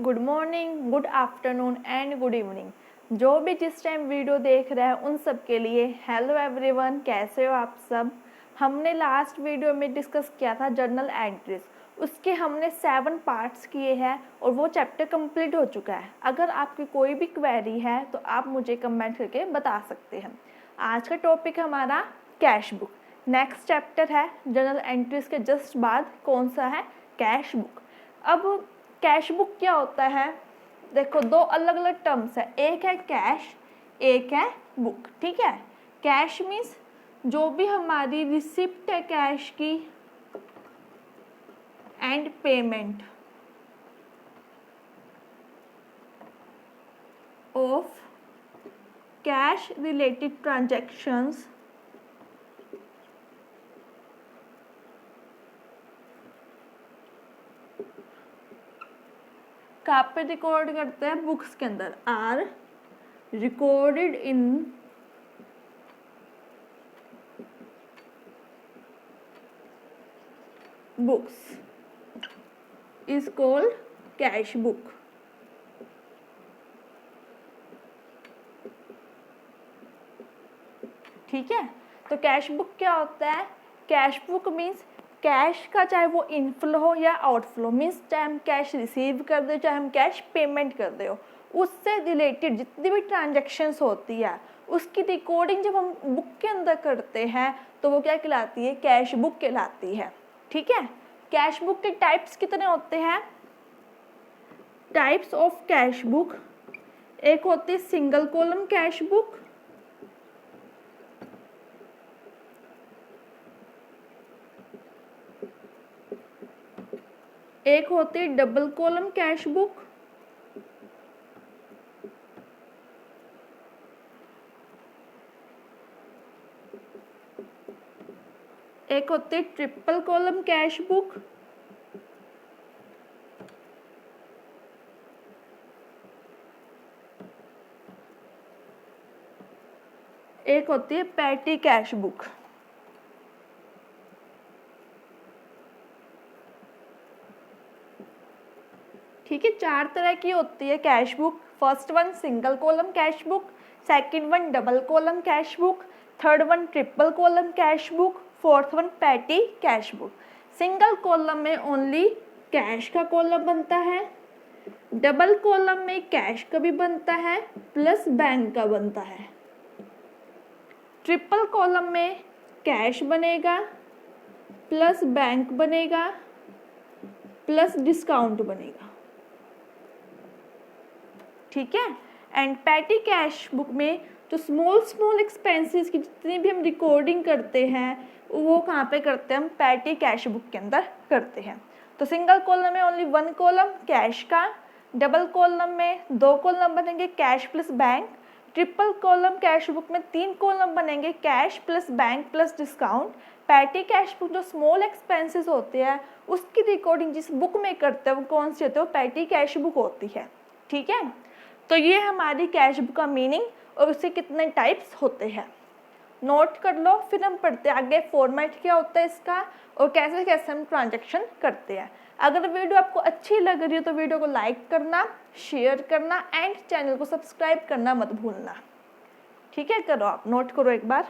Good morning, good afternoon and good evening. जो भी जिस टाइम वीडियो देख रहा है उन सब के लिए हेलो एवरीवन, कैसे हो आप सब। हमने लास्ट वीडियो में डिस्कस किया था जर्नल एंट्रीज, उसके हमने 7 पार्ट्स किए हैं और वो चैप्टर कंप्लीट हो चुका है। अगर आपकी कोई भी क्वेरी है तो आप मुझे कमेंट करके बता सकते हैं। आज का टॉपिक हमारा कैश बुक। नेक्स्ट चैप्टर है जर्नल एंट्रीज के जस्ट बाद कौन सा है, कैश बुक। अब कैश बुक क्या होता है, देखो दो अलग अलग टर्म्स है, एक है कैश, एक है बुक। ठीक है, कैश मीन्स जो भी हमारी रिसिप्ट है कैश की and payment of cash related transactions कहाँ पे रिकॉर्ड करते हैं, बुक्स के अंदर, are recorded in books is called cash book. ठीक है, तो कैश बुक क्या होता है, कैश बुक मीन्स कैश का चाहे वो इनफ्लो हो या आउटफ्लो, मीन्स चाहे हम कैश रिसीव कर दे चाहे हम कैश पेमेंट कर दे हो, उससे रिलेटेड जितनी भी ट्रांजैक्शंस होती है उसकी रिकॉर्डिंग जब हम बुक के अंदर करते हैं तो वो क्या कहलाती है, कैश बुक कहलाती है। ठीक है, कैश बुक के टाइप्स कितने होते हैं, टाइप्स ऑफ कैश बुक, एक होती है सिंगल कॉलम कैश बुक, एक होती है डबल कॉलम कैश बुक, एक होती है ट्रिपल कॉलम कैश बुक, एक होती है पैटी कैश बुक। ठीक है, 4 तरह की होती है cash book. First one single column cash book, second one double column cash book, third one triple column cash book, fourth one petty cash book. Single column में ओनली कैश का column बनता है, डबल कॉलम में cash का भी बनता है plus bank का बनता है, ट्रिपल कॉलम में कैश बनेगा प्लस बैंक बनेगा प्लस डिस्काउंट बनेगा। ठीक है, एंड पैटी कैश बुक में जो स्मॉल एक्सपेंसेस की जितनी भी हम रिकॉर्डिंग करते हैं वो कहाँ पे करते हैं, हम पैटी कैश बुक के अंदर करते हैं। तो सिंगल कॉलम में ओनली 1 कॉलम कैश का, डबल कॉलम में 2 कॉलम बनेंगे cash plus bank, triple column cash book में 3 कॉलम बनेंगे cash plus bank plus discount. Petty cash book जो स्मॉल एक्सपेंसेस होते हैं उसकी रिकॉर्डिंग जिस बुक में करते हैं वो कौन सी होती है, वो पैटी कैश बुक होती है। ठीक है, तो ये हमारी कैश बुक का मीनिंग और उसके कितने टाइप्स होते हैं नोट कर लो, फिर हम पढ़ते हैं आगे फॉर्मेट क्या होता है इसका और कैसे कैसे हम ट्रांजैक्शन करते हैं। अगर वीडियो आपको अच्छी लग रही है तो वीडियो को लाइक करना, शेयर करना एंड चैनल को सब्सक्राइब करना मत भूलना। ठीक है, करो आप नोट करो एक बार।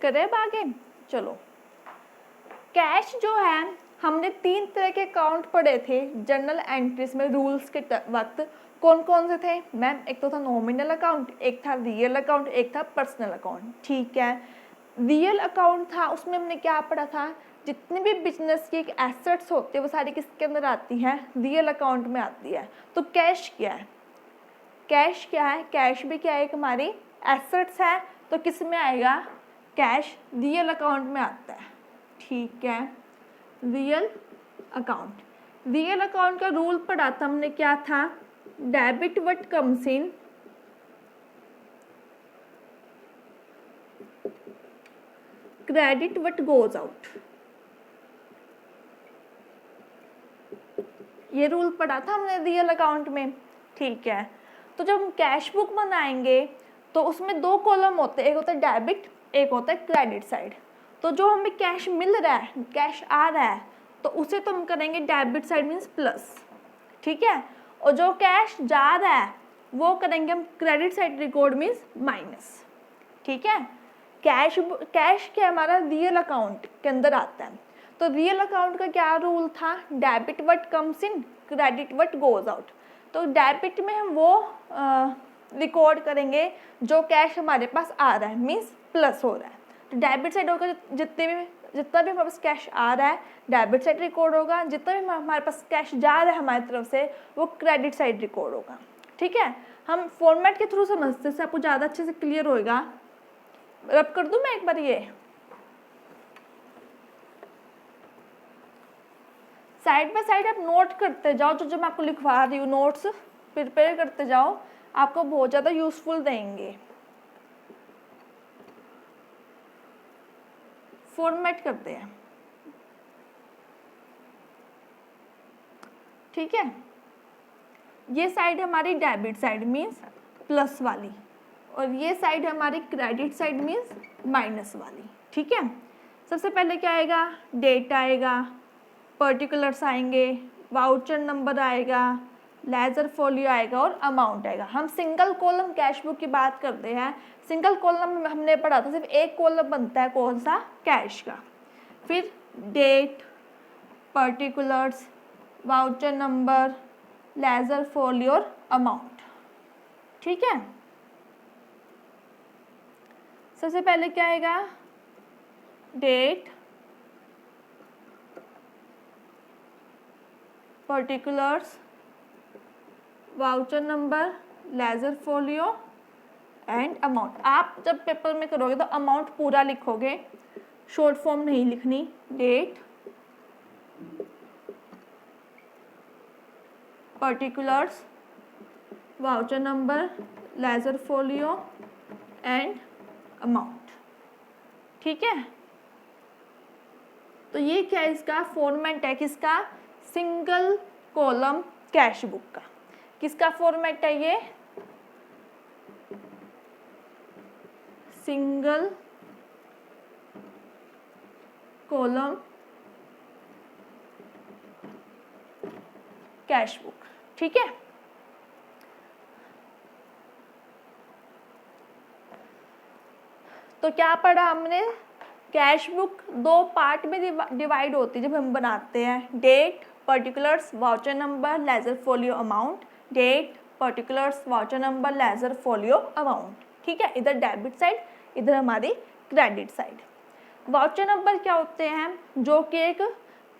करे आगे, चलो। कैश जो है हमने 3 तरह के अकाउंट पढ़े थे जर्नल एंट्रीज में रूल्स के वक्त। कौन कौन से थे मैम, एक तो था नॉमिनल अकाउंट, एक था रियल अकाउंट, एक था पर्सनल अकाउंट। ठीक है, रियल अकाउंट था उसमें हमने क्या पढ़ा था, जितने भी बिजनेस की एक एसेट्स होती है वो सारी किसके अंदर आती है, रियल अकाउंट में आती है। तो कैश क्या है, कैश क्या है, कैश भी क्या है, एक हमारी एसेट्स है, तो किस में आएगा, कैश रियल अकाउंट में आता है। ठीक है, रियल अकाउंट, रियल अकाउंट का रूल पढ़ा था हमने, क्या था, debit what comes in, credit what goes out. ये रूल पढ़ा था हमने रियल अकाउंट में। ठीक है, तो जब हम कैश बुक बनाएंगे तो उसमें दो कॉलम होते हैं, एक होता है डेबिट, एक होता है क्रेडिट साइड। तो जो हमें कैश मिल रहा है, कैश आ रहा है, तो उसे तो हम करेंगे डेबिट साइड मीन्स प्लस, ठीक है। और जो कैश जा रहा है वो करेंगे हम credit side record means minus, ठीक है। कैश क्या हमारा रियल अकाउंट के अंदर आता है। तो रियल अकाउंट का क्या रूल था, debit what comes in, credit what goes out. तो डेबिट में हम वो रिकॉर्ड करेंगे जो कैश हमारे पास आ रहा है, मीन्स प्लस हो रहा है। तो डेबिट साइड होगा जितना भी हमारे पास कैश आ रहा है डेबिट साइड रिकॉर्ड होगा, जितना भी हमारे पास कैश जा रहा है हमारी तरफ से वो क्रेडिट साइड रिकॉर्ड होगा, ठीक है। हम फॉर्मेट के थ्रू समझते हैं, आपको ज़्यादा अच्छे से क्लियर होएगा। रब कर दूं मैं एक बार, ये साइड बाय साइड आप नोट करते जाओ, जो मैं आपको लिखवा रही हूँ नोट्स प्रिपेयर करते जाओ, आपको बहुत ज़्यादा यूजफुल देंगे। फॉर्मेट करते हैं, ठीक है। ये साइड हमारी डेबिट साइड मीन्स प्लस वाली, और ये साइड हमारी क्रेडिट साइड मीन्स माइनस वाली, ठीक है। सबसे पहले क्या आएगा, डेट आएगा, पर्टिकुलर्स आएंगे, वाउचर नंबर आएगा, लेजर फोलियो आएगा और अमाउंट आएगा। हम सिंगल कॉलम कैश बुक की बात करते हैं। सिंगल कॉलम हमने पढ़ा था, सिर्फ एक कॉलम बनता है, कौन सा, कैश का। फिर date, particulars, voucher number, ledger folio और अमाउंट, ठीक है। सबसे पहले क्या आएगा, date, particulars, voucher number, ledger folio and amount. आप जब पेपर में करोगे तो अमाउंट पूरा लिखोगे, शॉर्ट फॉर्म नहीं लिखनी। Date, particulars, voucher number, ledger folio and amount, ठीक है। तो ये क्या है, इसका फॉर्मेट है किसका, सिंगल कॉलम कैश बुक का। किसका फॉर्मेट है ये, सिंगल कॉलम कैश बुक, ठीक है। तो क्या पढ़ा हमने, कैश बुक दो पार्ट में डिवाइड होती है जब हम बनाते हैं, date, particulars, voucher number, ledger folio, amount. Date, particulars, voucher number, ledger folio, amount, ठीक है। इधर डेबिट साइड, इधर हमारी क्रेडिट साइड। वाउचर नंबर क्या होते हैं, जो कि एक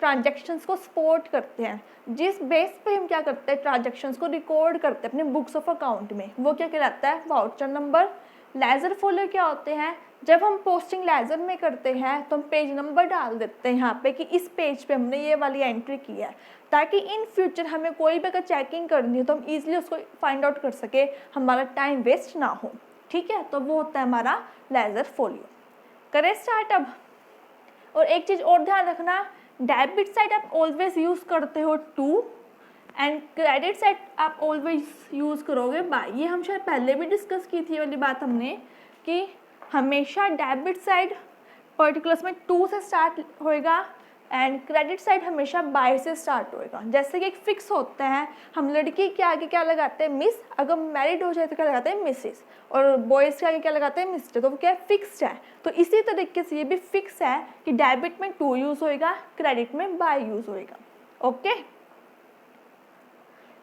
ट्रांजैक्शंस को सपोर्ट करते हैं, जिस बेस पे हम क्या करते हैं, ट्रांजैक्शंस को रिकॉर्ड करते हैं अपने बुक्स ऑफ अकाउंट में, वो क्या कहलाता है, वाउचर नंबर। लेजर फोलियो क्या होते हैं, जब हम पोस्टिंग लेजर में करते हैं तो हम पेज नंबर डाल देते हैं यहाँ पे कि इस पेज पे हमने ये वाली एंट्री की है, ताकि इन फ्यूचर हमें कोई भी अगर चेकिंग करनी हो तो हम इजीली उसको फाइंड आउट कर सके, हमारा टाइम वेस्ट ना हो, ठीक है। तो वो होता है हमारा लेजर फोलियो। करें स्टार्ट अब। और एक चीज़ और ध्यान रखना, डेबिट साइड आप ऑलवेज यूज़ करते हो टू, एंड क्रेडिट साइड आप ऑलवेज यूज़ करोगे बाय। ये हम शायद पहले भी डिस्कस की थी वाली बात हमने, कि हमेशा डेबिट साइड पर्टिकुलर्स में टू से स्टार्ट होएगा एंड क्रेडिट साइड हमेशा बाय से स्टार्ट होएगा। जैसे कि एक फिक्स होता है, हम लड़की के आगे क्या लगाते हैं, मिस, अगर मैरिड हो जाए तो क्या लगाते हैं, मिसेस, और बॉयज़ के आगे क्या लगाते हैं, मिस्टर, तो वो क्या फिक्स्ड है। तो इसी तरीके से ये भी फिक्स है कि डेबिट में टू यूज़ होएगा, क्रेडिट में बाय यूज़ होएगा। ओके,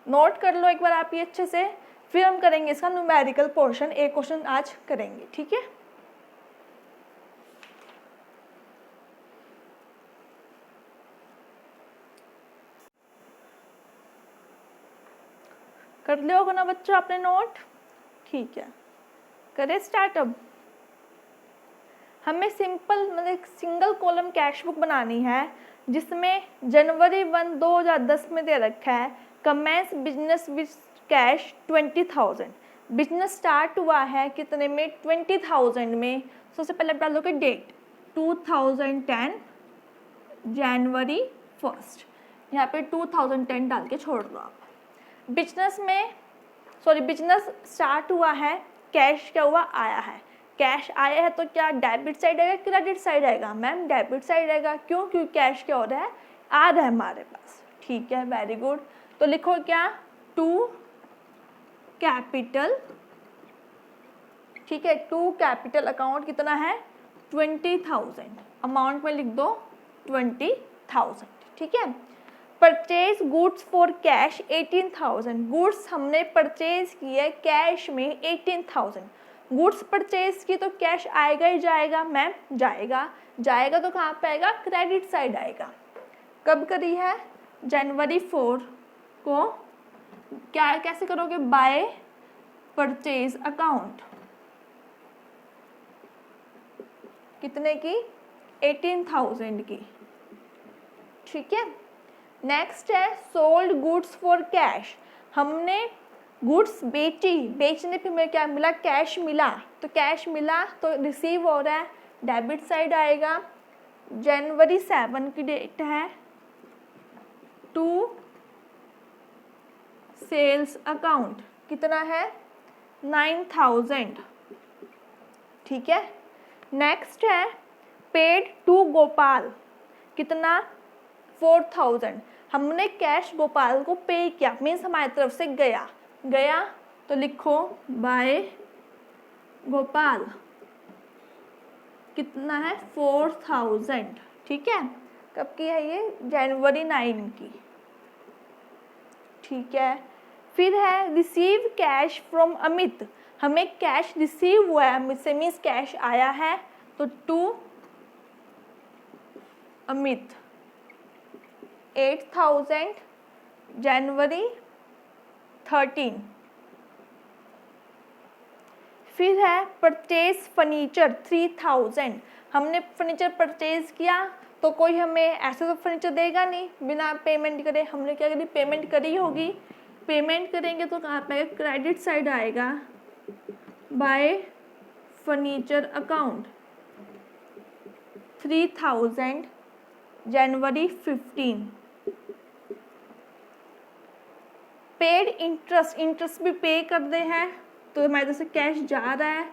नोट कर लो एक बार आप ये अच्छे से, फिर हम करेंगे इसका न्यूमेरिकल पोर्शन, एक क्वेश्चन आज करेंगे, ठीक है। कर लिया होगा ना बच्चों आपने नोट, ठीक है। करें स्टार्ट अब। हमें सिंपल मतलब सिंगल कॉलम कैश बुक बनानी है, जिसमें जनवरी 1, 2010 में दे रखा है commence business with cash 20,000। Business start हुआ है कितने में, 20,000 में। सबसे पहले आप डालोगे डेट 2010 जनवरी 1, यहाँ पे 2010 डाल के छोड़ दो आप। बिजनेस स्टार्ट हुआ है कैश क्या हुआ, आया है। कैश आया है तो क्या डेबिट साइड आएगा, क्रेडिट साइड आएगा? मैम डेबिट साइड आएगा। क्यों? क्योंकि कैश क्या हो रहा है, आ रहा है हमारे पास। ठीक है, वेरी गुड। तो लिखो क्या, टू कैपिटल, ठीक है, टू कैपिटल अकाउंट कितना है, 20,000। अमाउंट में लिख दो 20,000। ठीक है। Purchase goods for cash 18,000। Goods हमने परचेज किए कैश में 18,000। गुड्स परचेज की तो कैश आएगा ही जाएगा मैम, जाएगा। जाएगा तो कहाँ पे आएगा, क्रेडिट साइड आएगा। कब करी है, जनवरी 4 को। क्या कैसे करोगे, बाय परचेज अकाउंट, कितने की, 18,000 की। ठीक है। नेक्स्ट है सोल्ड गुड्स फॉर कैश। हमने गुड्स बेची, बेचने पे हमें क्या मिला, कैश मिला। तो कैश मिला तो रिसीव हो रहा है, डेबिट साइड आएगा। जनवरी 7 की डेट है, टू सेल्स अकाउंट कितना है, 9,000। ठीक है। नेक्स्ट है पेड टू गोपाल, कितना, 4,000। हमने कैश गोपाल को पे किया, मीन्स हमारी तरफ से गया। गया तो लिखो बाय गोपाल, कितना है, 4,000। ठीक है। कब की है ये, जनवरी 9 की। ठीक है। फिर है रिसीव कैश फ्रॉम अमित। हमें कैश रिसीव हुआ है अमित से, मीन्स कैश आया है। तो टू अमित 8,000 जनवरी 13। फिर है परचेज फर्नीचर 3,000। हमने फर्नीचर परचेज किया तो कोई हमें ऐसे तो फर्नीचर देगा नहीं बिना पेमेंट करे। हमने क्या करी, पेमेंट करी होगी। पेमेंट करेंगे तो कहाँ पे आएगा, क्रेडिट साइड आएगा, बाय फर्नीचर अकाउंट 3,000 जनवरी 15। पेड इंटरेस्ट, इंटरेस्ट भी पे कर दे हैं तो हमारे तरफ से कैश जा रहा है।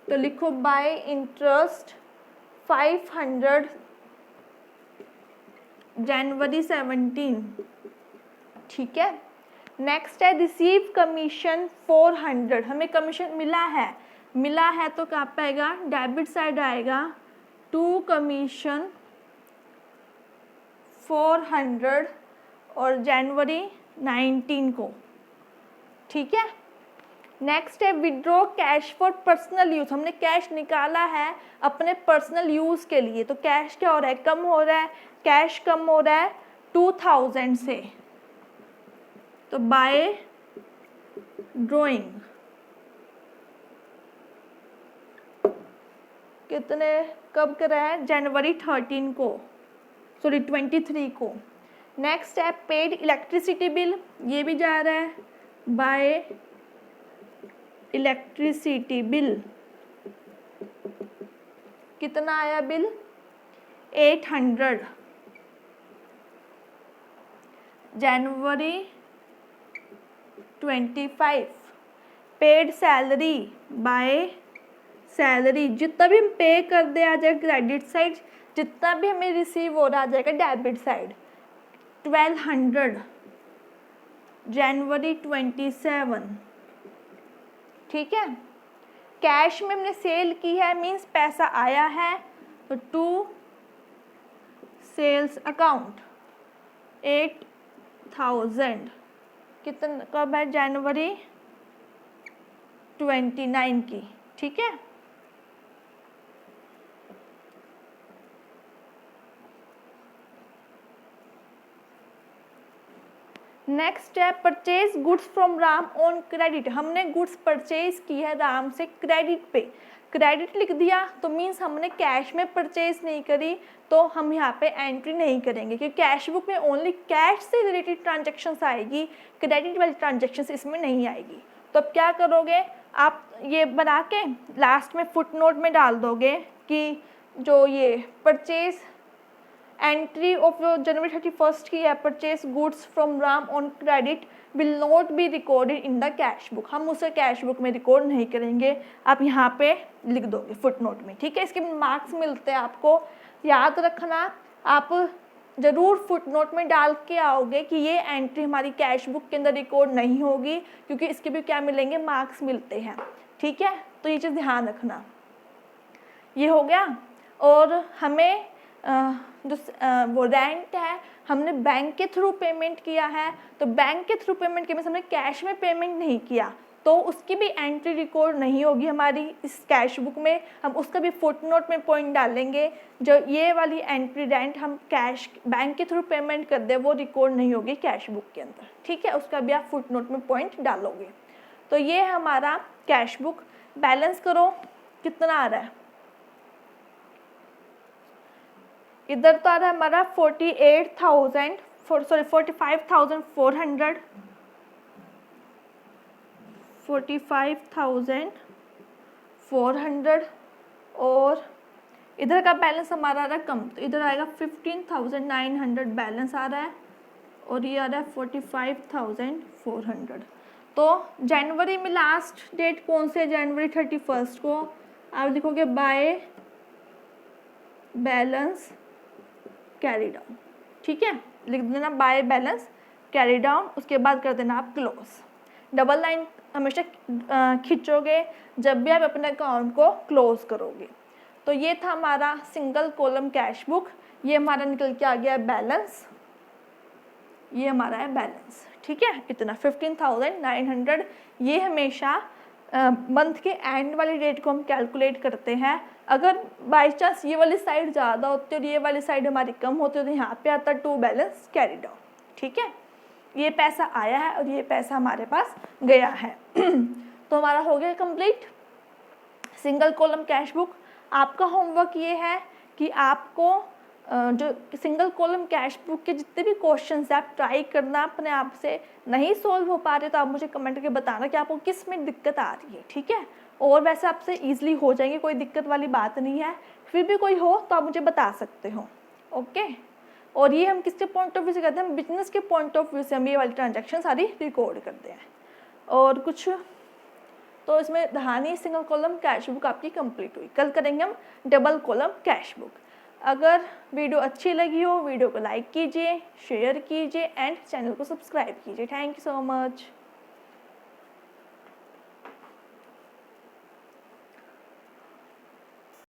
तो लिखो बाय इंटरेस्ट 500 जनवरी 17। ठीक है। नेक्स्ट है रिसीव कमीशन 400। हमें कमीशन मिला है, मिला है तो क्या पाएगा, डेबिट साइड आएगा, टू कमीशन 400 और जनवरी 19 को। ठीक है। नेक्स्ट है withdraw cash for personal use. हमने कैश निकाला है अपने पर्सनल यूज के लिए। तो कैश क्या हो रहा है, कम हो रहा है। कैश कम हो रहा है 2,000 से। तो बाय ड्रॉइंग कितने, कब करा है, जनवरी 13 को, सॉरी 23 को। नेक्स्ट है पेड इलेक्ट्रिसिटी बिल, ये भी जा रहा है बाय इलेक्ट्रिसिटी बिल। कितना आया bill, 800 January 25। Paid salary by salary, जितना भी हम पे कर दे आ जाएगा क्रेडिट साइड, जितना भी हमें रिसीव हो रहा आ जाएगा डेबिट साइड। 1200 जनवरी 27। ठीक है। कैश में हमने सेल की है, मीन्स पैसा आया है। तो टू सेल्स अकाउंट 8,000, कितना, कब है, जनवरी 29 की। ठीक है। नेक्स्ट है purchase goods from Ram on credit. हमने गुड्स परचेज की है राम से क्रेडिट पे। क्रेडिट लिख दिया तो मीन्स हमने कैश में परचेज नहीं करी, तो हम यहाँ पे एंट्री नहीं करेंगे क्योंकि कैश बुक में ओनली कैश से रिलेटेड ट्रांजेक्शन्स आएगी, क्रेडिट वाली ट्रांजेक्शन्स इसमें नहीं आएगी। तो अब क्या करोगे, आप ये बना के लास्ट में फुटनोट में डाल दोगे कि जो ये परचेज एंट्री ऑफ जनवरी 31 की है purchase goods from Ram on credit will not be recorded in the cash book, हम उसे कैश बुक में रिकॉर्ड नहीं करेंगे, आप यहाँ पे लिख दोगे फुट नोट में, ठीक है। इसके मार्क्स मिलते हैं आपको, याद रखना, आप ज़रूर फुट नोट में डाल के आओगे कि ये एंट्री हमारी कैश बुक के अंदर रिकॉर्ड नहीं होगी, क्योंकि इसके भी क्या मिलेंगे, मार्क्स मिलते हैं, ठीक है। तो ये चीज़ ध्यान रखना। ये हो गया। और हमें जो वो रेंट है हमने बैंक के थ्रू पेमेंट किया है, तो बैंक के थ्रू पेमेंट के मीन्स हमने कैश में पेमेंट नहीं किया, तो उसकी भी एंट्री रिकॉर्ड नहीं होगी हमारी इस कैश बुक में, हम उसका भी फुट नोट में पॉइंट डालेंगे। जो ये वाली एंट्री रेंट हम कैश बैंक के थ्रू पेमेंट कर दे वो रिकॉर्ड नहीं होगी कैश बुक के अंदर, ठीक है, उसका भी आप फुट नोट में पॉइंट डालोगे। तो ये हमारा कैश बुक। बैलेंस करो कितना आ रहा है, इधर तो आ रहा है हमारा 45,400 45,400 और इधर का बैलेंस हमारा आ रहा है कम, तो इधर आएगा 15,900 बैलेंस आ रहा है और ये आ रहा है 45,400। तो जनवरी में लास्ट डेट कौन से, जनवरी 31 को आप लिखोगे बाय बैलेंस कैरी डाउन, ठीक है, लिख देना बाय बैलेंस कैरी डाउन, उसके बाद कर देना आप क्लोज। डबल लाइन हमेशा खींचोगे जब भी आप अपने अकाउंट को क्लोज करोगे। तो ये था हमारा सिंगल कॉलम कैश बुक, ये हमारा निकल के आ गया बैलेंस, ये हमारा है बैलेंस, ठीक है, इतना 15,900। ये हमेशा मंथ के एंड वाली डेट को हम कैलकुलेट करते हैं। अगर बाई चांस ये वाली साइड ज़्यादा होती है और ये वाली साइड हमारी कम होती है तो यहाँ पे आता है टू बैलेंस कैरी डाउन, ठीक है। ये पैसा आया है और ये पैसा हमारे पास गया है। तो हमारा हो गया complete single column cash book. आपका होमवर्क ये है कि आपको जो सिंगल कॉलम कैश बुक के जितने भी क्वेश्चंस हैं आप ट्राई करना, अपने आप से नहीं सोल्व हो पा रहे तो आप मुझे कमेंट करके बताना कि आपको किस में दिक्कत आ रही है, ठीक है। और वैसे आपसे ईजिली हो जाएंगे, कोई दिक्कत वाली बात नहीं है, फिर भी कोई हो तो आप मुझे बता सकते हो, ओके। और ये हम किसके पॉइंट ऑफ व्यू से करते हैं, बिजनेस के पॉइंट ऑफ व्यू से हम ये वाली ट्रांजेक्शन सारी रिकॉर्ड करते हैं। और कुछ तो इसमें कहानी सिंगल कॉलम कैश बुक आपकी कंप्लीट हुई। कल करेंगे हम डबल कॉलम कैश बुक। अगर वीडियो अच्छी लगी हो वीडियो को लाइक कीजिए, शेयर कीजिए एंड चैनल को सब्सक्राइब कीजिए। Thank you so much.